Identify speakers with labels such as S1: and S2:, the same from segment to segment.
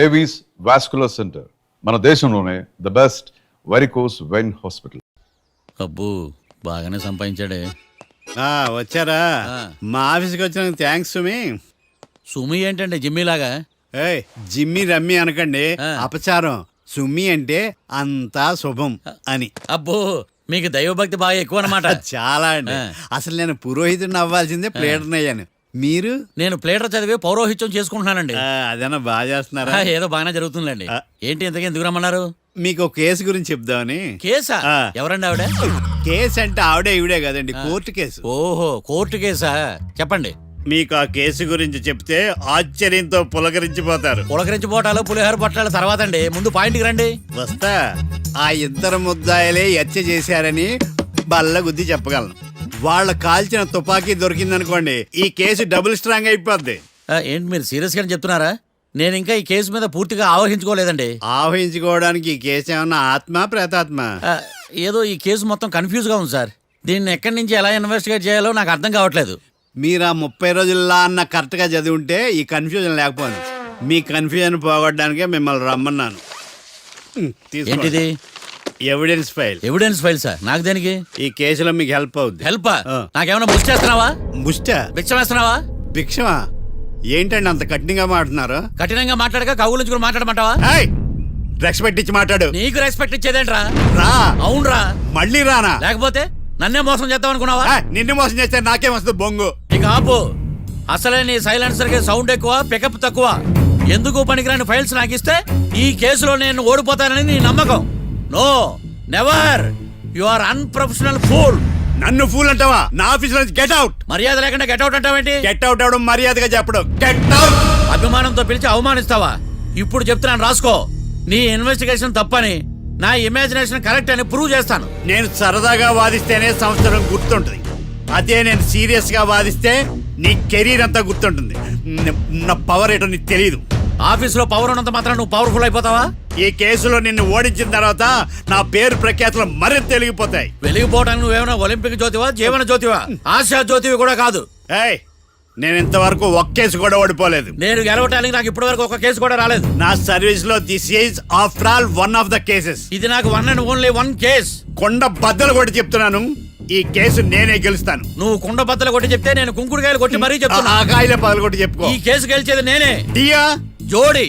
S1: Avis vascular centre, మన దేశంలోనే the best varicose vein hospital.
S2: అబ్బో బాగానే సంపాదించాడే.
S3: వచ్చారా? మా ఆఫీస్కి వచ్చిన థ్యాంక్స్ సుమి.
S2: సుమి ఏంటంటే జిమ్మీ లాగా?
S3: ఏయ్ జిమ్మి రమ్మి అనకండి, అపచారం. సుమి అంటే అంతా శుభం అని.
S2: అబ్బో మీకు దైవభక్తి బాగా ఎక్కువ అనమాట.
S3: చాలా అండి. అసలు నేను పురోహితుడిని అవ్వాల్సిందే ప్లేటర్ని అయ్యాను. మీరు?
S2: నేను ప్లేటర్ చదివి పౌరోహిత్యం చేసుకుంటున్నానండి.
S3: అదేనా బాగా చేస్తున్నారా?
S2: ఏదో బాగానే జరుగుతుందండి. ఏంటి ఇంతకీ ఎందుకు రమ్మన్నారు?
S3: మీకు ఒక కేసు గురించి చెప్దామని.
S2: కేసా? ఎవరండి ఆవిడ?
S3: కేసు అంటే ఆవిడే ఈవిడే కదండి, కోర్టు కేసు.
S2: ఓహో కోర్టు కేసా, చెప్పండి.
S3: మీకు ఆ కేసు గురించి చెప్తే ఆశ్చర్యంతో పులకరించిపోతారు.
S2: పులకరించిపోవటాలు పులిహోర పట్టాల తర్వాత అండి, ముందు పాయింట్కి రండి.
S3: వస్తా. ఆ ఇద్దరు ముద్దాయలే హత్య చేశారని బల్ల గుద్ది చెప్పగలను. వాళ్ళ కాల్చిన తుపాకీ దొరికిందనుకోండి, ఈ కేసు డబుల్ స్ట్రాంగ్ అయిపోద్ది.
S2: ఏంటి మీరు సీరియస్ గానే చెప్తున్నారా? నేను ఇంకా ఈ కేసు మీద పూర్తిగా ఆవహించుకోలేదండి.
S3: ఆవహించుకోవడానికి ఈ కేసు ఏమన్నా ఆత్మ ప్రేతాత్మ?
S2: ఏదో ఈ కేసు మొత్తం కన్ఫ్యూజ్ గా ఉంది సార్. దీన్ని ఎక్కడి నుంచి ఎలా ఇన్వెస్టిగేట్ చేయాలో నాకు అర్థం కావట్లేదు.
S3: మీరు ఆ 30 రోజుల్లో అన్న కరెక్ట్గా చదివి ఉంటే ఈ కన్ఫ్యూజన్ లేకపోను. మీ కన్ఫ్యూజన్ పోగొట్టడానికే మిమ్మల్ని రమ్మన్నాను.
S2: ఏంటిది?
S3: Evidence file.
S2: Evidence file sir? నాకు దేనికి?
S3: ఈ కేసులో మీకు హెల్ప్ అవుద్ది.
S2: హెల్ప్? నాకేమైనా బుక్ చేస్తున్నావా?
S3: ముష్ట
S2: భిక్ష వేస్తున్నావా?
S3: భిక్షమా? ఏంటండి అంత కఠినంగా మాట్లాడుతున్నారు?
S2: కఠినంగా మాట్లాడక కవులు మాట్లాడమంటావా?
S3: రెస్పెక్ట్ ఇచ్చి మాట్లాడు.
S2: నీకు రెస్పెక్ట్ ఇచ్చేదేంట్రా?
S3: రా.
S2: అవునరా?
S3: మళ్ళీ రానా?
S2: లేకపోతే నన్నే మోసం చేద్దాం అనుకున్నావా?
S3: నిన్ను మోసం చేస్తే నాకేం వస్తుంది బొంగు?
S2: ఇక ఆపు. అసలే నీ సైలెన్సర్ కి సౌండ్ ఎక్కువ, పికప్ తక్కువ. ఎందుకు పనికిరాని ఫైల్స్ నాకు ఇస్తే ఈ కేసులో నేను ఓడిపోతానని నీ నమ్మకం. No, never. You are unprofessional fool.
S3: నన్ను ఫూల్ అంటావా? నా ఆఫీస్ నుంచి గెట్ అవుట్.
S2: మర్యాద లేకుండా గెట్ అవుట్ అంటావేంటి?
S3: గెట్ అవుట్ అవడం మర్యాదగా చెప్పడం. Get out.
S2: అభిమానంతో పిలిచి అవమానిస్తావా? ఇప్పుడు చెప్తున్నాను రాసుకో. నీ ఇన్వెస్టిగేషన్ తప్పని, నా ఇమాజినేషన్ కరెక్ట్ అని ప్రూవ్ చేస్తాను.
S3: నేను సరదాగా వాదిస్తేనే సంవత్సరం గుర్తుంటుంది. అదే నేను సీరియస్ గా వాదిస్తే నీ కెరీర్ అంతా గుర్తుంటుంది. నా పవర్ ఏంటో నీకు తెలియదు.
S2: ఆఫీసులో పవర్ ఉన్నంత మాత్రం నువ్వు పవర్ఫుల్ అయిపోతావా?
S3: ఈ కేసులో నిన్ను ఓడించిన తర్వాత నా పేరు ప్రఖ్యాతులు మరింత వెలిగిపోతాయి.
S2: వెలిగిపోవడానికి నువ్వేమైనా ఒలింపిక్ జ్యోతివా, జీవన జ్యోతివా? ఆశా జ్యోతివి కూడా కాదు.
S3: నేను ఇంతవరకు ఒక్క కేసు కూడా ఓడిపోలేదు.
S2: నేను గెలవటానికి నాకు ఇప్పటి వరకు ఒక కేసు కూడా రాలేదు.
S3: నా సర్వీస్ లో this is after all one of the cases.
S2: ఇది నాకు one and only one case.
S3: కొండ బద్దలు కూడా చెప్తున్నాను, ఈ కేసు నేనే గెలుస్తాను.
S2: నువ్వు కుండ బద్దలు కొట్టి చెప్తే నేను కుంకుడుకాయలు కొట్టి మరీ చెప్తాను.
S3: ఆ కాయల పదలు కొట్టి చెప్పుకో.
S2: ఈ కేసు గెలిచేది నేనే.
S3: డియా
S2: జోడి.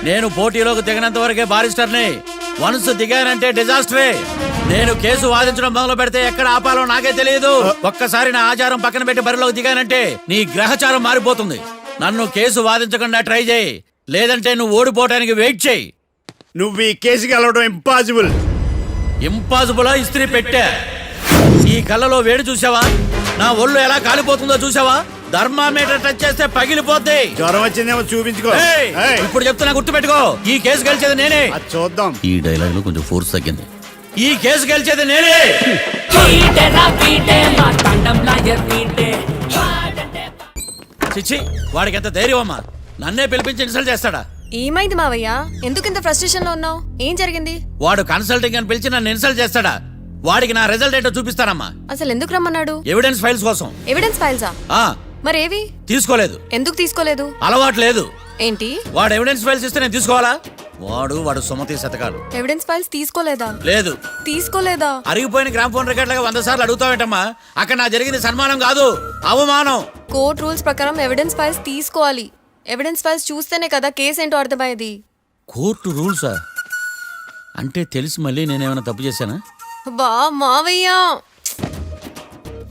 S2: నేను పోటీలోకి దిగినంత వరకే బారిస్టర్ని. వన్స్ దిగానంటే డిజాస్టరే. నేను కేసు వాదించడం మొదలు పెడితే ఎక్కడ ఆపాలో నాకే తెలియదు. ఒక్కసారి నా ఆచారం పక్కన పెట్టి బరిలోకి దిగానంటే నీ గ్రహచారం మారిపోతుంది. నన్ను కేసు వాదించకుండా ట్రై చేయి, లేదంటే నువ్వు ఓడిపోవటానికి వెయిట్ చేయి.
S3: నువ్వు ఈ కేసు గెలవడం ఇంపాసిబుల్.
S2: ఇంపాసిబులా? ఇస్త్రీ పెట్టా. ఈ కళ్ళలో వేడి చూసావా? నా ఒళ్ళు ఎలా కాలిపోతుందో చూసావా? థర్మామీటర్ టచ్ చేస్తే పగిలిపోద్ది.
S3: జ్వరం వచ్చిందేమో చూపించుకో.
S2: ఇప్పుడు చెప్తున్నా, గుర్తు పెట్టుకో. ఈ కేసు గెలిచేది నేనే.
S3: చూద్దాం.
S2: ఈ డైలాగ్ లో కొంచెం ఫోర్స్ తగ్గింది. ఈ కేసు గెలిచేది నేనే. చిచ్చి, వాడికి ఎంత ధైర్యం అమ్మా! నన్నే పిలిపించి ఇన్సల్ట్ చేస్తాడా?
S4: ఏమైంది మావయ్య? ఎందుకు ఇంత ఫ్రస్ట్రేషన్ లో ఉన్నావు? ఏం జరిగింది?
S2: వాడు కన్సల్టింగ్ అని పిలిచి నన్ను ఇన్సల్ట్ చేస్తాడా? వాడికి నా రిజల్ట్ ఏంటో చూపిస్తానమ్మా.
S4: అసలు ఎందుకు రమ్మన్నాడు?
S2: ఎవిడెన్స్ ఫైల్స్ కోసం.
S4: ఎవిడెన్స్ ఫైల్సా? మరేవి?
S2: తీసుకోలేదు.
S4: ఎందుకు తీసుకోలేదు?
S2: అలవాటు లేదు.
S4: ఏంటి?
S2: వాడు ఎవిడెన్స్ ఫైల్స్ ఇస్తే నేను తీసుకోవాలా? వాడు సుమతి శతకాలు.
S4: ఎవిడెన్స్ ఫైల్స్ తీసుకోలేదా?
S2: లేదు.
S4: తీసుకోలేదా?
S2: అరిగిపోయిన గ్రామ్ ఫోన్ రికార్డ్ లాగా 100 సార్లు అడుగుతావేంటమ్మా? అక్కడ నా జరిగింది సన్మానం కాదు, అవమానం.
S4: కోర్ట్ రూల్స్ ప్రకారం ఎవిడెన్స్ ఫైల్స్ తీసుకోవాలి. ఎవిడెన్స్ ఫైల్స్ చూస్తేనే కదా కేసు ఏంటో అర్థమయ్యేది.
S2: కోర్టు రూల్సా? అంటే తెలిసి మళ్ళీ నేనేమైనా తప్పు చేశానా?
S4: బా మావయ్య,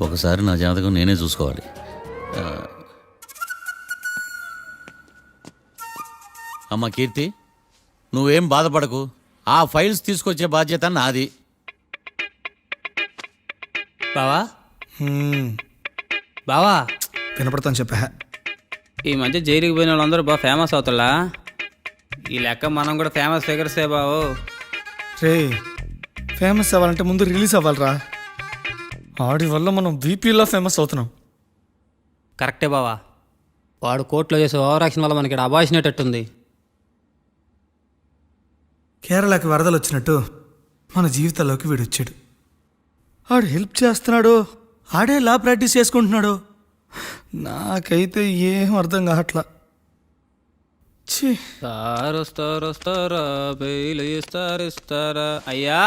S2: ఒకసారి నా జాతకం నేనే చూసుకోవాలి. అమ్మ కీర్తి, నువ్వేం బాధపడకు. ఆ ఫైల్స్ తీసుకొచ్చే బాధ్యత నాది.
S5: బావా బావా
S6: వినపడతాను చెప్పా.
S5: ఈ మధ్య జైలుకి పోయిన వాళ్ళందరూ బాగా ఫేమస్ అవుతారా? ఈ లెక్క మనం కూడా ఫేమస్ ఫిగర్సే బావు.
S6: రే, ఫేమస్ అవ్వాలంటే ముందు రిలీజ్ అవ్వాలరా. ఆడి వల్ల మనం వీపీలో ఫేమస్ అవుతున్నాం.
S5: కరెక్టే బావా. వాడు కోర్టులో చేసే ఓవర్ యాక్షన్ వల్ల మనకి అబాయిసినట్టుంది.
S6: కేరళకి వరదలు వచ్చినట్టు మన జీవితాల్లోకి వీడు వచ్చాడు. ఆడు హెల్ప్ చేస్తున్నాడు, ఆడే లా ప్రాక్టీస్ చేసుకుంటున్నాడు. నాకైతే ఏం అర్థం కావట్లా. ఛీ.
S5: వస్తారా బెయిల్ ఇస్తారా అయ్యా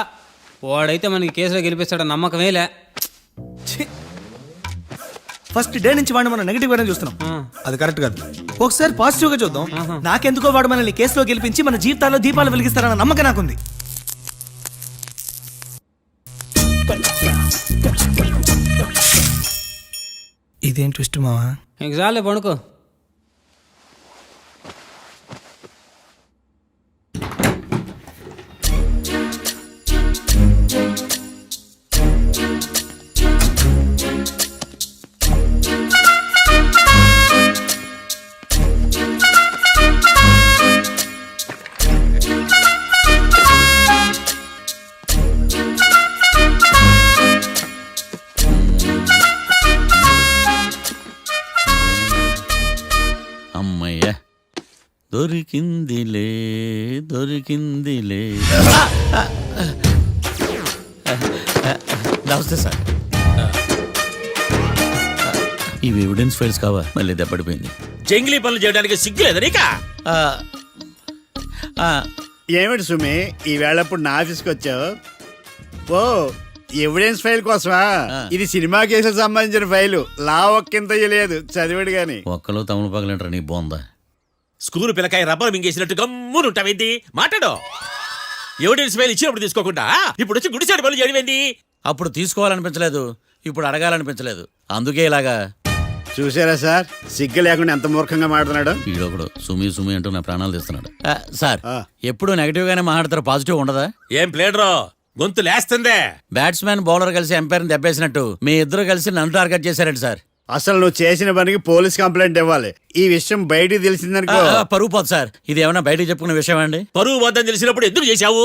S5: వాడైతే మనకి కేసులో గెలిపిస్తాడ నమ్మకమేలే.
S6: ఛీ. ఫస్ట్ డే నుంచి వాడిని మనం నెగిటివ్ గానే చూస్తున్నాం. అది కరెక్ట్ కాదు. ఒకసారి పాజిటివ్ గా చూద్దాం. నాకెందుకో వాడు మనల్ని కేసులో గెలిపించి మన జీవితాల్లో దీపాలు వెలిగిస్తారన్న నమ్మకం నాకుంది. ఇదేం ట్విస్ట్ మావా?
S5: ఇంక చాలే పడుకో.
S2: అమ్మయ్య దొరికిందిలే. నమస్తే సార్. ఇవి ఎవిడెన్స్ ఫైల్స్ కావా? మళ్ళీ దెబ్బడిపోయింది.
S7: జంగిలీ పనులు చేయడానికి సిగ్గులేదు నీకా?
S3: ఏమిటి సుమి ఈ వేళప్పుడు నా ఆఫీస్కి వచ్చావు? ఓ ఎవిడెన్స్ ఫైల్ కోసమా? ఇది సినిమా కేసులకు సంబంధించిన ఫైలు. లా ఒక్కింత లేదు, చదివాడు గాని.
S2: ఒక్కలో తమను పగలంటారా నీ బోందా?
S7: School పిల్లకాయ rubber మింగేసినట్టు గమ్మునుంటావేంటి? మాట్లాడు. ఎవిడెన్స్ ఫైల్ ఇచ్చినప్పుడు తీసుకోకుండా ఇప్పుడు వచ్చి గుడిసాడు పనులు చేయడం.
S2: అప్పుడు తీసుకోవాలనిపించలేదు, ఇప్పుడు అడగాలనిపించలేదు, అందుకే ఇలాగా.
S3: చూసారా సార్, సిగ్గు లేకుండా ఎంత మూర్ఖంగా మాట్లాడుతున్నాడు.
S2: ఈడొకడు సుమి అంటూ నా ప్రాణాలు తీస్తున్నాడు. సార్
S3: ఆ.
S2: ఎప్పుడు నెగిటివ్ గానే మాట్లాడతారు, పాజిటివ్ ఉండదా?
S7: ఏం ప్లేడరో గొంతు లేస్తుందే.
S2: బ్యాట్స్మెన్ బౌలర్ కలిసి ఎంపైర్ దెబ్బేసినట్టు మీ ఇద్దరు కలిసి నన్ను టార్గెట్ చేశారండి సార్.
S3: అసలు నువ్వు చేసిన పనికి పోలీస్ కంప్లైంట్ ఇవ్వాలి. ఈ విషయం బయటికి తెలిసిందనుకో
S2: పరువు పోదు సార్. ఇది ఏమన్నా బయటకు చెప్పుకున్న విషయం అండి?
S7: పరువు వద్దని తెలిసినప్పుడు ఎందుకు చేశావు?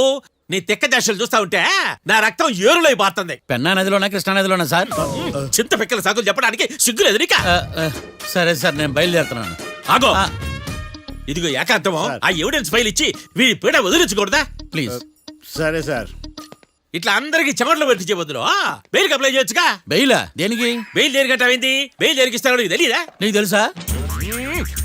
S7: నీ తెక్క దశలు చూస్తా ఉంటే నా రక్తం ఏరులై పారుతుంది.
S2: పెన్నా నదిలోనా కృష్ణా నదిలోనా సార్?
S7: చింత పిక్కల సాకులు చెప్పడానికి సిగ్గులేదు నీకా?
S2: సరే సార్, నేను బయలుదేరుతున్నాను.
S7: ఆగో, ఇదిగో ఏకాంతమో ఆ ఎవిడెన్స్ ఫైల్ ఇచ్చి వీడి పీడ వదిలించకూడదా?
S2: ప్లీజ్.
S3: సరే సార్.
S7: ఇట్లా అందరికి చెమటలు పెట్టి చేయవద్దు. బెయిల్ అప్లై చేయొచ్చుగా.
S2: బెయిలా? దేనికి?
S7: బెయిల్ దేనికంటావేంది? బెయిల్ దేనికిస్తానో నీకు తెలీదా?
S2: నీకు తెలుసా?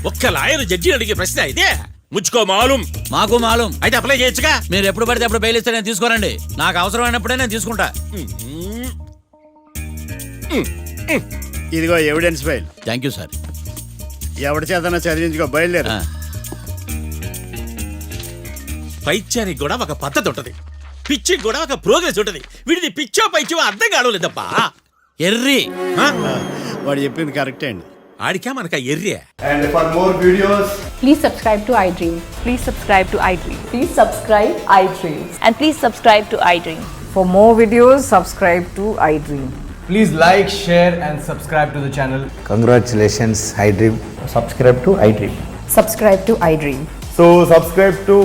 S7: ఒక్క లాయర్ జడ్జి అడిగే ప్రశ్న ఇదే. ముచ్చుకో మాలూం.
S2: మాకు మాలూం.
S7: అయితే అప్లై చేయొచ్చుగా.
S2: మీరు ఎప్పుడు పడితే అప్పుడు బెయిల్ ఇస్తే నేను తీసుకోనండి. నాకు అవసరమైనప్పుడే నేను తీసుకుంటా.
S3: ఇదిగో evidence file.
S2: Thank you sir.
S3: ఎవరి చేతనా చదివించుకో, బయలుదేరు.
S7: పైత్యానికి కూడా ఒక పద్ధతి ఉంటది, పిచ్చికి కూడా ఒక ప్రోగ్రెస్ ఉంటది. వీడిది పిచ్చో పైచో అర్థం కావలేదప్పా.
S2: ఎర్రి.
S3: వాడు చెప్పింది కరెక్టే అండి.
S7: ఆడికా మనక array.
S8: And for more videos,
S9: Please subscribe to iDream.
S10: Please subscribe to iDream.
S9: Please subscribe iDream.
S10: And please subscribe to iDream.
S9: For more videos, subscribe to iDream.
S8: please like, share and subscribe to the channel.
S11: Congratulations, iDream. Subscribe to iDream.
S9: Subscribe to iDream.
S8: So subscribe to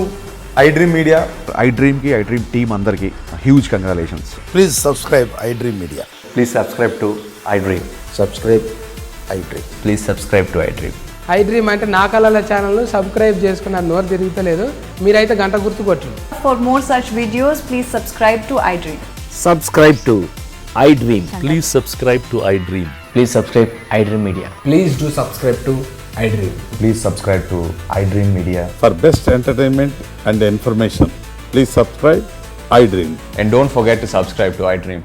S8: iDream Media.
S12: iDream ki iDream team andarki huge congratulations.
S11: Please subscribe iDream Media.
S12: Please subscribe to iDream.
S11: Subscribe iDream.
S12: Please subscribe to iDream.
S13: iDream అంటే నా కళల ఛానల్ను subscribe చేసుకున్న నోరు తిరుగుతలేదు. మీరైతే గంట గుర్తు కొట్టండి.
S10: For more such videos, please subscribe to iDream.
S11: Subscribe to iDream.
S12: Please subscribe to iDream.
S11: Please subscribe iDream Media.
S8: Please do subscribe to iDream.
S12: Please subscribe to iDream Media.
S14: For best entertainment and information, please subscribe iDream.
S12: And don't forget to subscribe to iDream.